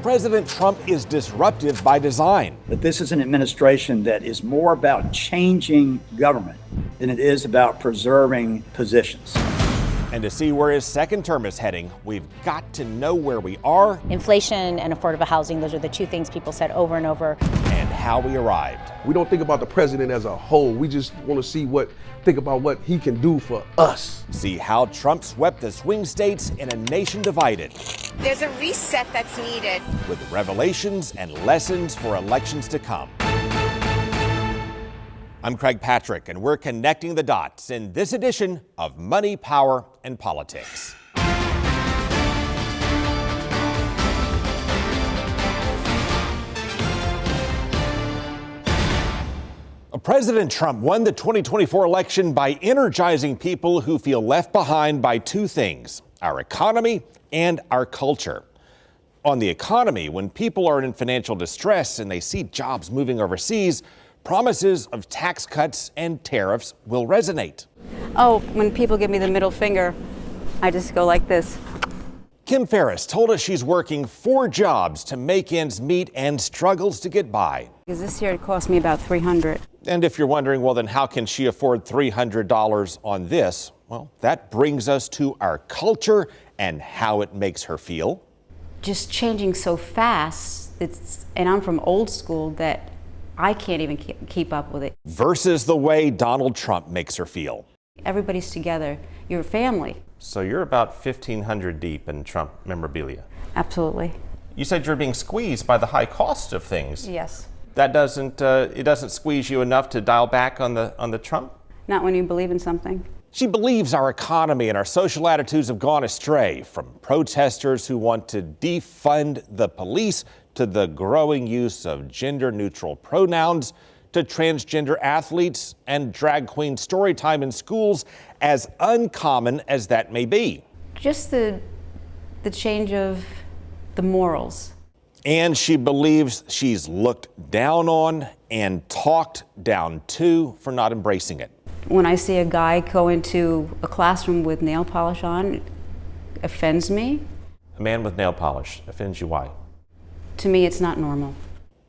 President Trump is disruptive by design. But this is an administration that is more about changing government than it is about preserving positions. And to see where his second term is heading, we've got to know where we are. Inflation and affordable housing, those are the two things people said over and over. And how we arrived. We don't think about the president as a whole. We just want to think about what he can do for us. See how Trump swept the swing states in a nation divided. There's a reset that's needed. With revelations and lessons for elections to come. I'm Craig Patrick, and we're connecting the dots in this edition of Money, Power, and Politics. President Trump won the 2024 election by energizing people who feel left behind by two things: our economy and our culture. On the economy, when people are in financial distress and they see jobs moving overseas, promises of tax cuts and tariffs will resonate. Oh, when people give me the middle finger, I just go like this. Kim Ferriss told us she's working 4 jobs to make ends meet and struggles to get by. Because this year it cost me about $300. And if you're wondering, well, then how can she afford $300 on this? Well, that brings us to our culture and how it makes her feel. Just changing so fast, and I'm from old school, that I can't even keep up with it. Versus the way Donald Trump makes her feel. Everybody's together. You're a family. So you're about 1,500 deep in Trump memorabilia. Absolutely. You said you're being squeezed by the high cost of things. Yes. That doesn't squeeze you enough to dial back on the Trump? Not when you believe in something. She believes our economy and our social attitudes have gone astray, from protesters who want to defund the police to the growing use of gender-neutral pronouns to transgender athletes and drag queen story time in schools, as uncommon as that may be. Just the change of the morals. And she believes she's looked down on and talked down to for not embracing it. When I see a guy go into a classroom with nail polish on, it offends me. A man with nail polish offends you, why? To me, it's not normal.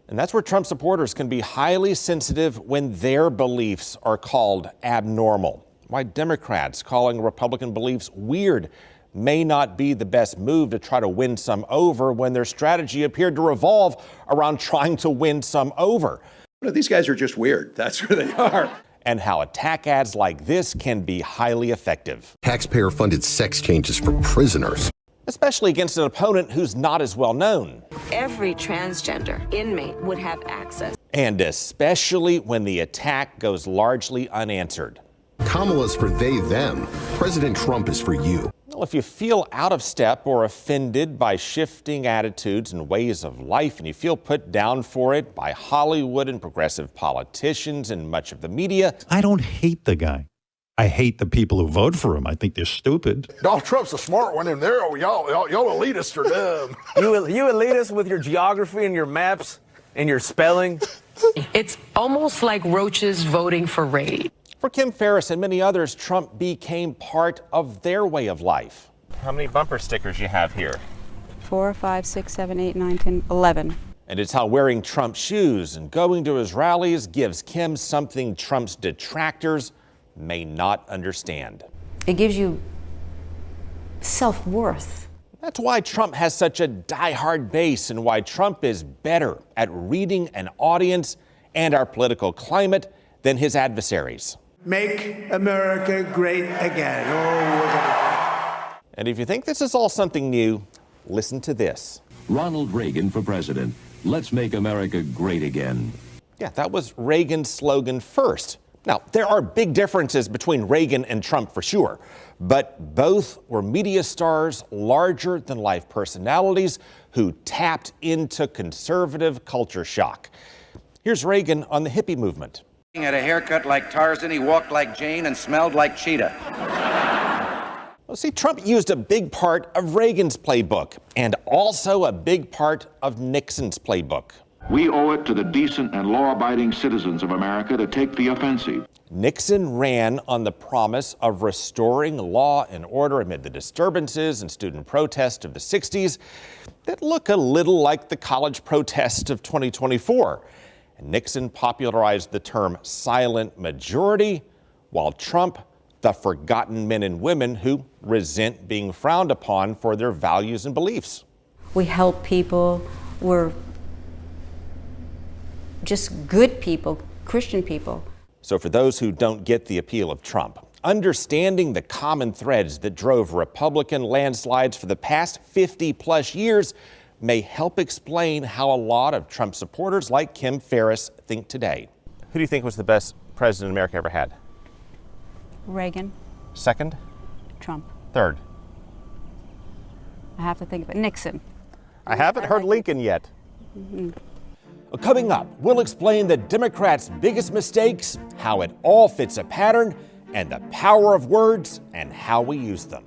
And that's where Trump supporters can be highly sensitive when their beliefs are called abnormal. Why Democrats calling Republican beliefs weird may not be the best move to try to win some over when their strategy appeared to revolve around trying to win some over. These guys are just weird. That's who they are. And how attack ads like this can be highly effective. Taxpayer-funded sex changes for prisoners. Especially against an opponent who's not as well known. Every transgender inmate would have access. And especially when the attack goes largely unanswered. Kamala's for they, them. President Trump is for you. Well, if you feel out of step or offended by shifting attitudes and ways of life, and you feel put down for it by Hollywood and progressive politicians and much of the media. I don't hate the guy. I hate the people who vote for him. I think they're stupid. Donald Trump's a smart one, and y'all elitists are dumb. You elitists with your geography and your maps and your spelling. It's almost like roaches voting for Raid. For Kim Ferriss and many others, Trump became part of their way of life. How many bumper stickers you have here? 4, 5, 6, 7, 8, 9, 10, 11. And it's how wearing Trump's shoes and going to his rallies gives Kim something Trump's detractors may not understand. It gives you self-worth. That's why Trump has such a diehard base and why Trump is better at reading an audience and our political climate than his adversaries. Make America great again. And if you think this is all something new, listen to this. Ronald Reagan for president. Let's make America great again. Yeah, that was Reagan's slogan first. Now, there are big differences between Reagan and Trump for sure, but both were media stars, larger-than-life personalities who tapped into conservative culture shock. Here's Reagan on the hippie movement. He had a haircut like Tarzan, he walked like Jane, and smelled like Cheetah. Well, see, Trump used a big part of Reagan's playbook and also a big part of Nixon's playbook. We owe it to the decent and law-abiding citizens of America to take the offensive. Nixon ran on the promise of restoring law and order amid the disturbances and student protests of the 60s that look a little like the college protests of 2024. And Nixon popularized the term silent majority, while Trump, the forgotten men and women who resent being frowned upon for their values and beliefs. We help people. We're just good people, Christian people. So for those who don't get the appeal of Trump, understanding the common threads that drove Republican landslides for the past 50 plus years may help explain how a lot of Trump supporters like Kim Ferriss think today. Who do you think was the best president America ever had? Reagan. Second? Trump. Third? I have to think of it. Nixon. I haven't heard Lincoln yet. Coming up, we'll explain the Democrats' biggest mistakes, how it all fits a pattern, and the power of words and how we use them.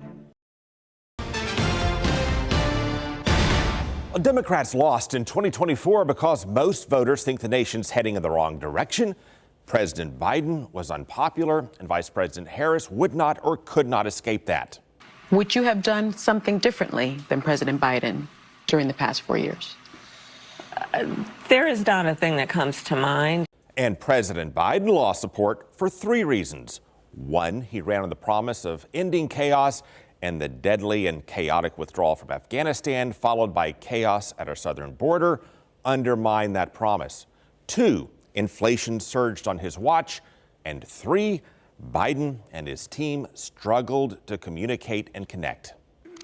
Democrats lost in 2024 because most voters think the nation's heading in the wrong direction. President Biden was unpopular, and Vice President Harris would not or could not escape that. Would you have done something differently than President Biden during the past 4 years? There is not a thing that comes to mind. And President Biden lost support for 3 reasons. 1, he ran on the promise of ending chaos and the deadly and chaotic withdrawal from Afghanistan, followed by chaos at our southern border, undermined that promise. 2, inflation surged on his watch. And 3, Biden and his team struggled to communicate and connect.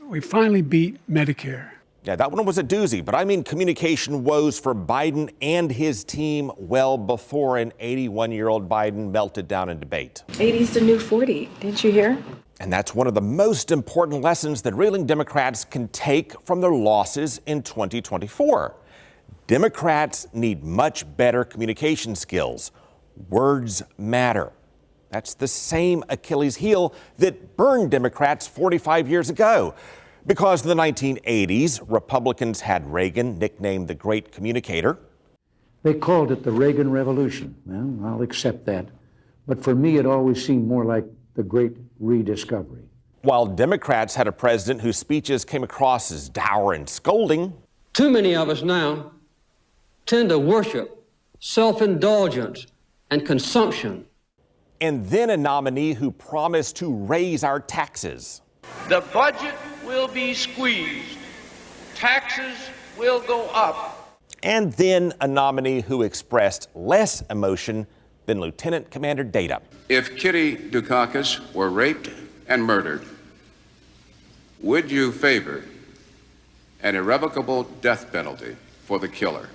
We finally beat Medicare. Yeah, that one was a doozy, but I mean communication woes for Biden and his team well before an 81-year-old Biden melted down in debate. 80's the new 40, didn't you hear? And that's one of the most important lessons that reeling Democrats can take from their losses in 2024. Democrats need much better communication skills. Words matter. That's the same Achilles heel that burned Democrats 45 years ago. Because in the 1980s, Republicans had Reagan nicknamed the Great Communicator. They called it the Reagan Revolution. Well, I'll accept that. But for me, it always seemed more like the Great Rediscovery. While Democrats had a president whose speeches came across as dour and scolding. Too many of us now tend to worship self-indulgence and consumption. And then a nominee who promised to raise our taxes. The budget will be squeezed. Taxes will go up. And then a nominee who expressed less emotion than Lieutenant Commander Data. If Kitty Dukakis were raped and murdered, would you favor an irrevocable death penalty for the killer?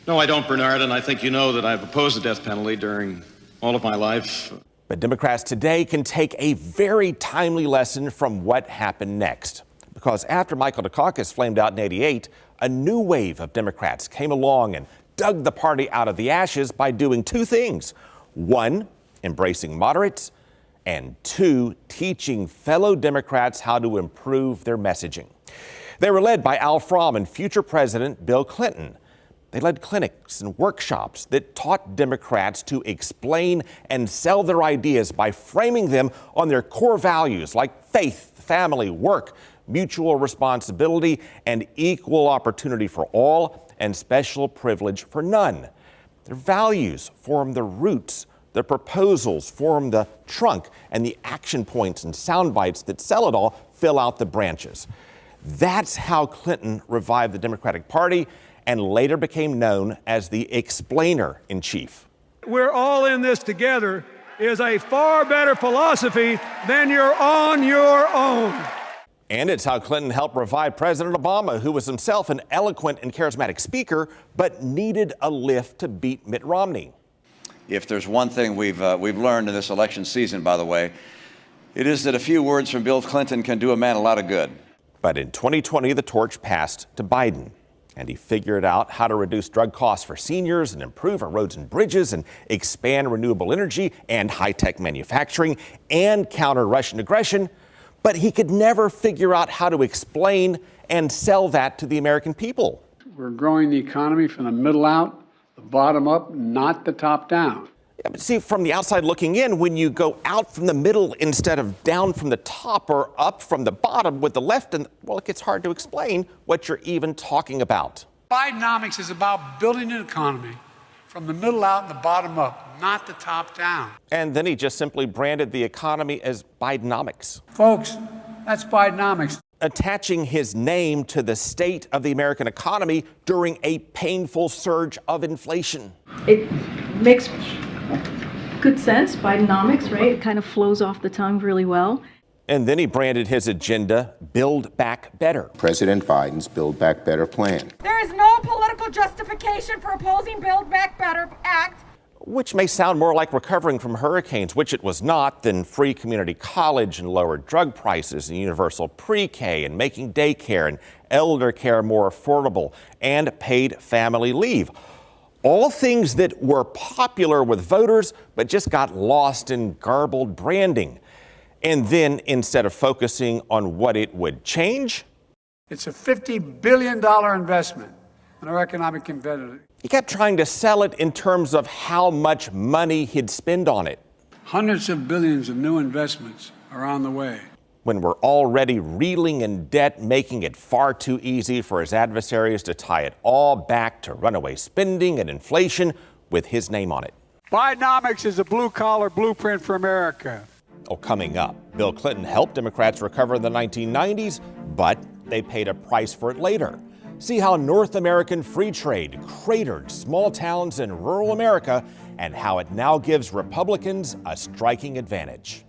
No, I don't, Bernard, and I think you know that I've opposed the death penalty during all of my life. But Democrats today can take a very timely lesson from what happened next. Because after Michael Dukakis flamed out in '88, a new wave of Democrats came along and dug the party out of the ashes by doing 2 things. 1, embracing moderates, and 2, teaching fellow Democrats how to improve their messaging. They were led by Al Fromm and future President Bill Clinton. They led clinics and workshops that taught Democrats to explain and sell their ideas by framing them on their core values like faith, family, work, mutual responsibility, and equal opportunity for all, and special privilege for none. Their values form the roots, the proposals form the trunk, and the action points and sound bites that sell it all fill out the branches. That's how Clinton revived the Democratic Party and later became known as the explainer-in-chief. We're all in this together is a far better philosophy than you're on your own. And it's how Clinton helped revive President Obama, who was himself an eloquent and charismatic speaker, but needed a lift to beat Mitt Romney. If there's one thing we've learned in this election season, by the way, it is that a few words from Bill Clinton can do a man a lot of good. But in 2020, the torch passed to Biden. And he figured out how to reduce drug costs for seniors and improve our roads and bridges and expand renewable energy and high-tech manufacturing and counter Russian aggression. But he could never figure out how to explain and sell that to the American people. We're growing the economy from the middle out, the bottom up, not the top down. Yeah, but see, from the outside looking in, when you go out from the middle instead of down from the top or up from the bottom with the left, and well, it gets hard to explain what you're even talking about. Bidenomics is about building an economy from the middle out and the bottom up, not the top down. And then he just simply branded the economy as Bidenomics. Folks, that's Bidenomics. Attaching his name to the state of the American economy during a painful surge of inflation. It makes good sense, Bidenomics, right? It kind of flows off the tongue really well. And then he branded his agenda, Build Back Better. President Biden's Build Back Better plan. There is no political justification for opposing Build Back Better Act. Which may sound more like recovering from hurricanes, which it was not, than free community college and lower drug prices and universal pre-K and making daycare and elder care more affordable and paid family leave. All things that were popular with voters, but just got lost in garbled branding. And then, instead of focusing on what it would change, it's a $50 billion investment in our economic competitiveness. he kept trying to sell it in terms of how much money he'd spend on it. Hundreds of billions of new investments are on the way. When we're already reeling in debt, making it far too easy for his adversaries to tie it all back to runaway spending and inflation with his name on it. Bidenomics is a blue-collar blueprint for America. Oh, coming up, Bill Clinton helped Democrats recover in the 1990s, but they paid a price for it later. See how North American free trade cratered small towns in rural America and how it now gives Republicans a striking advantage.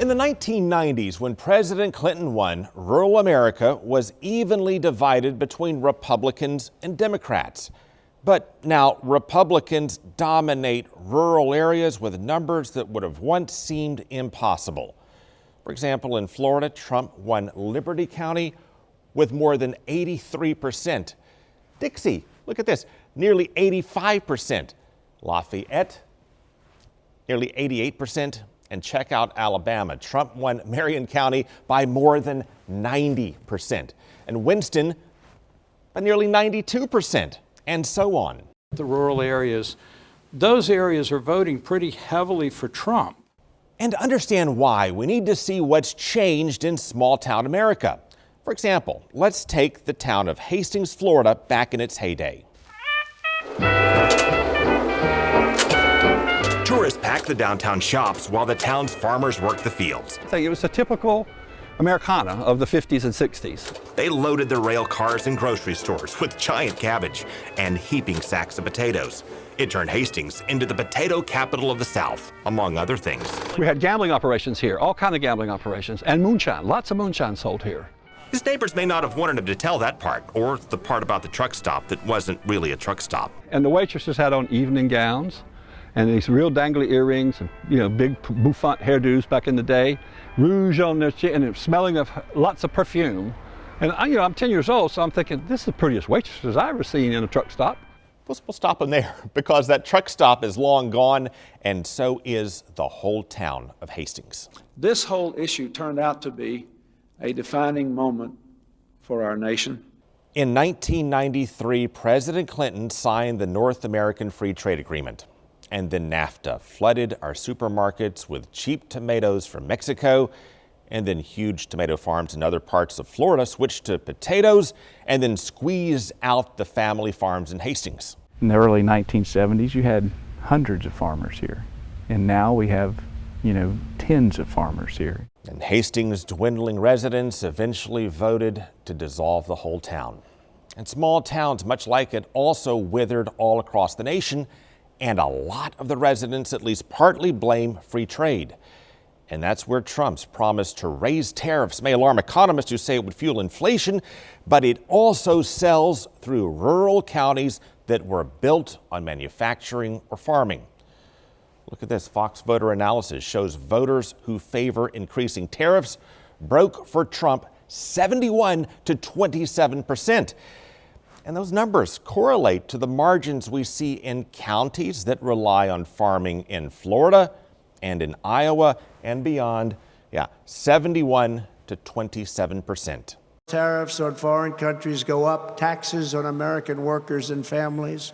In the 1990s, when President Clinton won, rural America was evenly divided between Republicans and Democrats. But now Republicans dominate rural areas with numbers that would have once seemed impossible. For example, in Florida, Trump won Liberty County with more than 83%. Dixie, look at this, nearly 85%. Lafayette, nearly 88%. And check out Alabama. Trump won Marion County by more than 90%. And Winston by nearly 92%. And so on. The rural areas, those areas are voting pretty heavily for Trump. And to understand why, we need to see what's changed in small town America. For example, let's take the town of Hastings, Florida, back in its heyday. Tourists packed the downtown shops while the town's farmers worked the fields. It was a typical Americana of the 50s and 60s. They loaded their rail cars and grocery stores with giant cabbage and heaping sacks of potatoes. It turned Hastings into the potato capital of the South, among other things. We had gambling operations here, all kind of gambling operations, and moonshine. Lots of moonshine sold here. His neighbors may not have wanted him to tell that part, or the part about the truck stop that wasn't really a truck stop. And the waitresses had on evening gowns and these real dangly earrings and, big bouffant hairdos back in the day, rouge on their chin, and smelling of lots of perfume. And I'm 10 years old, so I'm thinking, this is the prettiest waitresses I've ever seen in a truck stop. We'll stop them there because that truck stop is long gone, and so is the whole town of Hastings. This whole issue turned out to be a defining moment for our nation. In 1993, President Clinton signed the North American Free Trade Agreement. And then NAFTA flooded our supermarkets with cheap tomatoes from Mexico, and then huge tomato farms in other parts of Florida switched to potatoes and then squeezed out the family farms in Hastings. In the early 1970s, you had hundreds of farmers here. And now we have, tens of farmers here. And Hastings' dwindling residents eventually voted to dissolve the whole town. And small towns, much like it, also withered all across the nation. And a lot of the residents at least partly blame free trade. And that's where Trump's promise to raise tariffs may alarm economists who say it would fuel inflation, but it also sells through rural counties that were built on manufacturing or farming. Look at this. Fox voter analysis shows voters who favor increasing tariffs broke for Trump 71 to 27%. And those numbers correlate to the margins we see in counties that rely on farming in Florida and in Iowa and beyond. 71 to 27%. Tariffs on foreign countries go up, taxes on American workers and families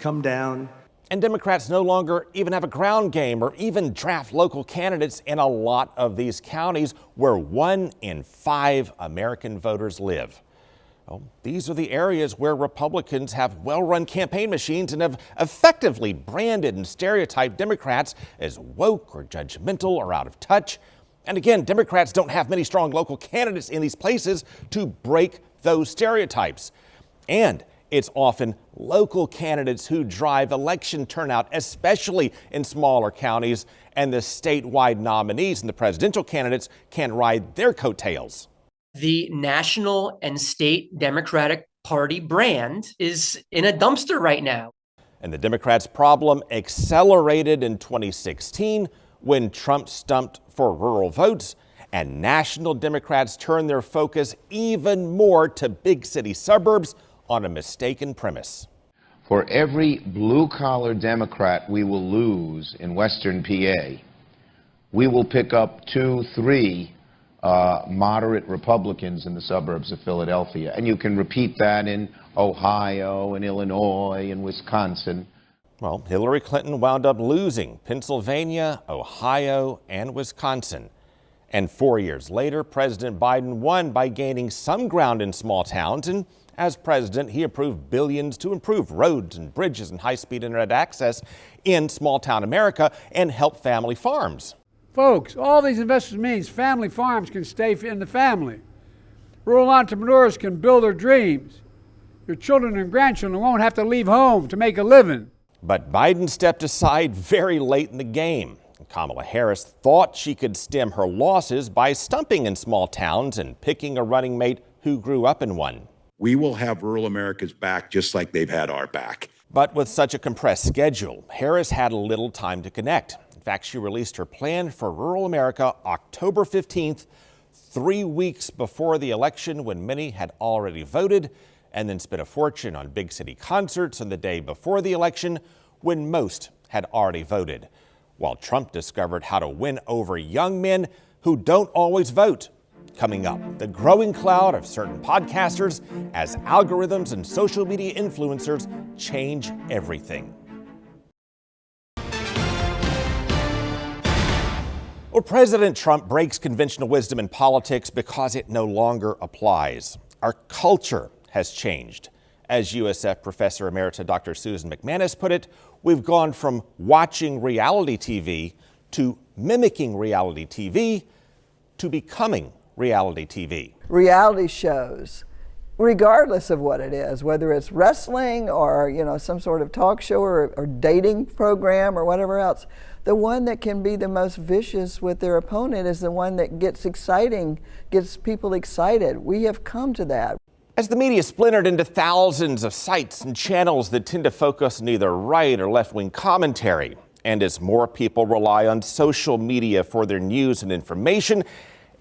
come down. And Democrats no longer even have a ground game or even draft local candidates in a lot of these counties where 1 in 5 American voters live. Well, these are the areas where Republicans have well-run campaign machines and have effectively branded and stereotyped Democrats as woke or judgmental or out of touch. And again, Democrats don't have many strong local candidates in these places to break those stereotypes. And it's often local candidates who drive election turnout, especially in smaller counties, and the statewide nominees and the presidential candidates can ride their coattails. The national and state Democratic Party brand is in a dumpster right now. And the Democrats' problem accelerated in 2016 when Trump stumped for rural votes, and national Democrats turned their focus even more to big city suburbs on a mistaken premise. For every blue-collar Democrat we will lose in Western PA, we will pick up 2, 3 moderate Republicans in the suburbs of Philadelphia. And you can repeat that in Ohio and Illinois and Wisconsin. Well, Hillary Clinton wound up losing Pennsylvania, Ohio, and Wisconsin. And 4 years later, President Biden won by gaining some ground in small towns. And as president, he approved billions to improve roads and bridges and high-speed internet access in small-town America and help family farms. Folks, all these investments means family farms can stay in the family. Rural entrepreneurs can build their dreams. Your children and grandchildren won't have to leave home to make a living. But Biden stepped aside very late in the game. Kamala Harris thought she could stem her losses by stumping in small towns and picking a running mate who grew up in one. We will have rural America's back just like they've had our back. But with such a compressed schedule, Harris had little time to connect. In fact, she released her plan for rural America October 15th, 3 weeks before the election when many had already voted, and then spent a fortune on big city concerts on the day before the election when most had already voted. While Trump discovered how to win over young men who don't always vote. Coming up, the growing cloud of certain podcasters as algorithms and social media influencers change everything. Well, President Trump breaks conventional wisdom in politics because it no longer applies. Our culture has changed. As USF Professor Emerita Dr. Susan McManus put it, we've gone from watching reality TV to mimicking reality TV to becoming reality TV. Reality shows, regardless of what it is, whether it's wrestling or, some sort of talk show or dating program or whatever else, the one that can be the most vicious with their opponent is the one that gets people excited. We have come to that. As the media splintered into thousands of sites and channels that tend to focus on either right or left-wing commentary, and as more people rely on social media for their news and information,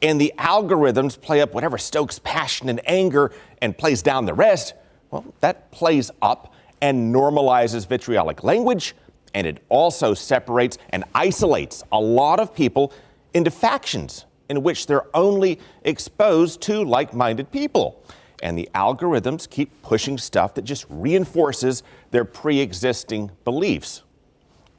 and the algorithms play up whatever stokes passion and anger and plays down the rest, well, that plays up and normalizes vitriolic language, and it also separates and isolates a lot of people into factions in which they're only exposed to like-minded people. And the algorithms keep pushing stuff that just reinforces their pre-existing beliefs.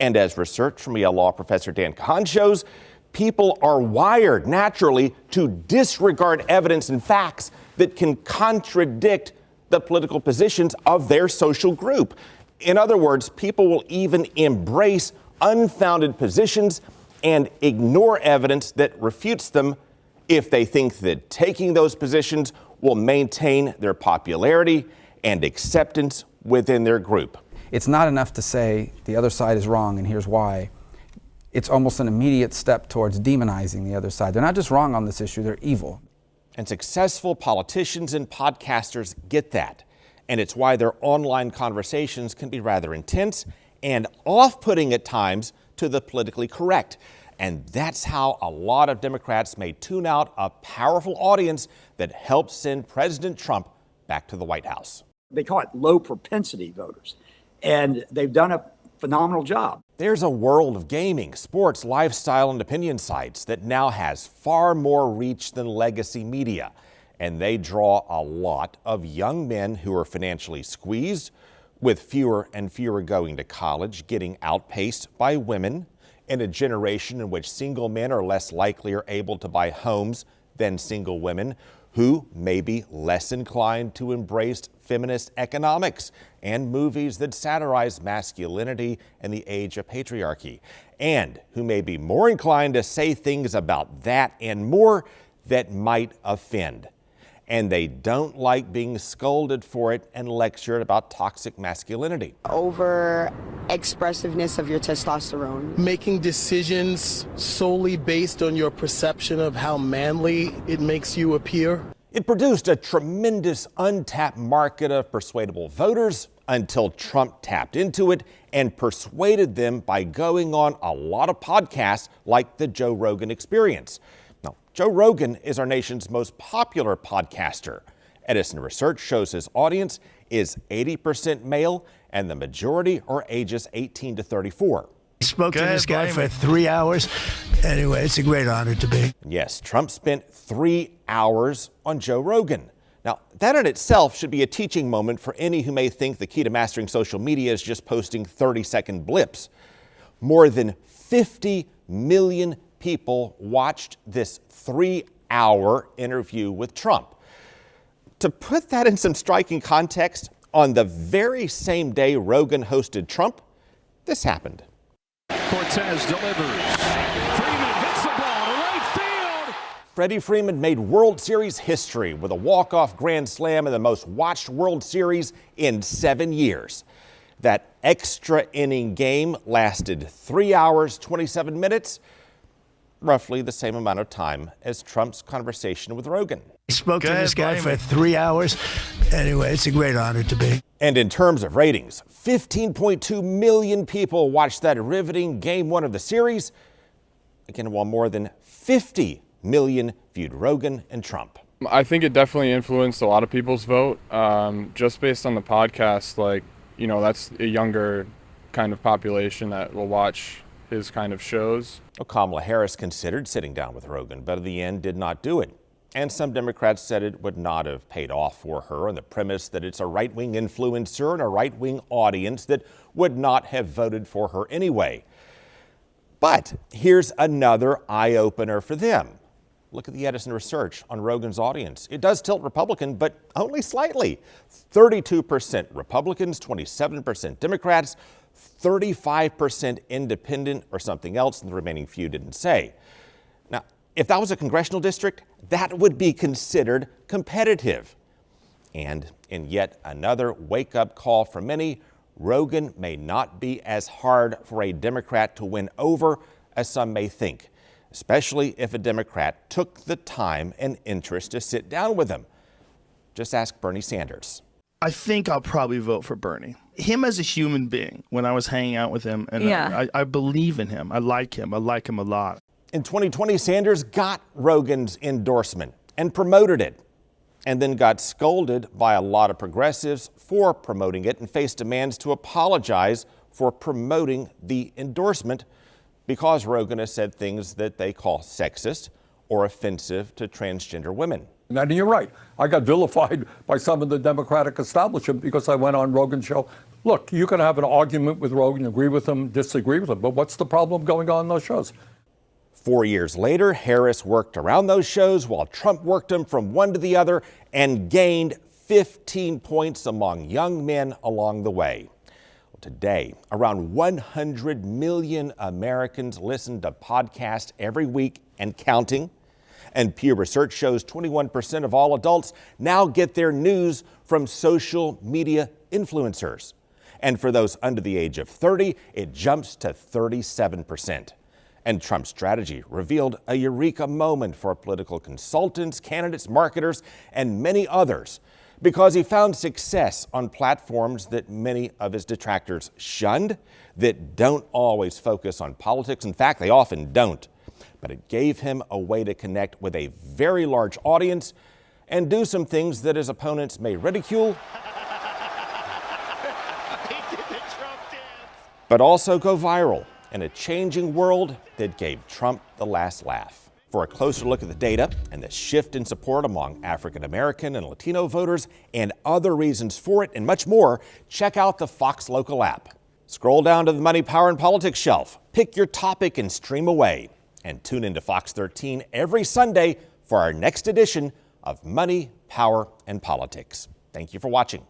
And as research from Yale Law professor Dan Kahn shows, people are wired naturally to disregard evidence and facts that can contradict the political positions of their social group. In other words, people will even embrace unfounded positions and ignore evidence that refutes them if they think that taking those positions will maintain their popularity and acceptance within their group. It's not enough to say the other side is wrong and here's why. It's almost an immediate step towards demonizing the other side. They're not just wrong on this issue, they're evil. And successful politicians and podcasters get that. And it's why their online conversations can be rather intense and off-putting at times to the politically correct. And that's how a lot of Democrats may tune out a powerful audience that helped send President Trump back to the White House. They call it low propensity voters, and they've done a phenomenal job. There's a world of gaming, sports, lifestyle, and opinion sites that now has far more reach than legacy media. And they draw a lot of young men who are financially squeezed, with fewer and fewer going to college, getting outpaced by women in a generation in which single men are less likely or able to buy homes than single women, who may be less inclined to embrace feminist economics and movies that satirize masculinity and the age of patriarchy, and who may be more inclined to say things about that and more that might offend. And they don't like being scolded for it and lectured about toxic masculinity. Over expressiveness of your testosterone. Making decisions solely based on your perception of how manly it makes you appear. It produced a tremendous untapped market of persuadable voters until Trump tapped into it and persuaded them by going on a lot of podcasts like the Joe Rogan Experience. Now, Joe Rogan is our nation's most popular podcaster. Edison Research shows his audience is 80% male and the majority are ages 18 to 34. I spoke to this guy for 3 hours. Anyway, it's a great honor to be. Yes, Trump spent 3 hours on Joe Rogan. Now, that in itself should be a teaching moment for any who may think the key to mastering social media is just posting 30-second blips. More than 50 million people watched this 3-hour interview with Trump. To put that in some striking context, on the very same day Rogan hosted Trump, this happened. Cortez delivers. Freeman hits the ball to right field. Freddie Freeman made World Series history with a walk-off grand slam in the most watched World Series in 7 years. That extra inning game lasted 3 hours, 27 minutes, roughly the same amount of time as Trump's conversation with Rogan. I spoke to this guy for 3 hours. Anyway, it's a great honor to be. And in terms of ratings, 15.2 million people watched that riveting Game 1 of the series. Again, while more than 50 million viewed Rogan and Trump. I think it definitely influenced a lot of people's vote, just based on the podcast. Like, you know, that's a younger kind of population that will watch his kind of shows. Well, Kamala Harris considered sitting down with Rogan, but in the end did not do it. And some Democrats said it would not have paid off for her on the premise that it's a right-wing influencer and a right-wing audience that would not have voted for her anyway. But here's another eye-opener for them. Look at the Edison Research on Rogan's audience. It does tilt Republican, but only slightly. 32% Republicans, 27% Democrats, 35% independent or something else, and the remaining few didn't say. Now, if that was a congressional district, that would be considered competitive. And in yet another wake-up call for many, Rogan may not be as hard for a Democrat to win over as some may think, especially if a Democrat took the time and interest to sit down with him. Just ask Bernie Sanders. I think I'll probably vote for Bernie. Him as a human being, when I was hanging out with him, and I believe in him. I like him a lot. In 2020, Sanders got Rogan's endorsement and promoted it, and then got scolded by a lot of progressives for promoting it and faced demands to apologize for promoting the endorsement because Rogan has said things that they call sexist or offensive to transgender women. And you're right. I got vilified by some of the Democratic establishment because I went on Rogan's show. Look, you can have an argument with Rogan, agree with him, disagree with him, but what's the problem going on in those shows? 4 years later, Harris worked around those shows while Trump worked them from one to the other and gained 15 points among young men along the way. Well, today, around 100 million Americans listen to podcasts every week and counting. And Pew Research shows 21% of all adults now get their news from social media influencers. And for those under the age of 30, it jumps to 37%. And Trump's strategy revealed a eureka moment for political consultants, candidates, marketers, and many others, because he found success on platforms that many of his detractors shunned, that don't always focus on politics. In fact, they often don't. But it gave him a way to connect with a very large audience and do some things that his opponents may ridicule, but also go viral. in a changing world that gave Trump the last laugh. For a closer look at the data and the shift in support among African American and Latino voters and other reasons for it and much more, check out the Fox Local app. Scroll down to the Money, Power, and Politics shelf, pick your topic and stream away. And tune into Fox 13 every Sunday for our next edition of Money, Power, and Politics. Thank you for watching.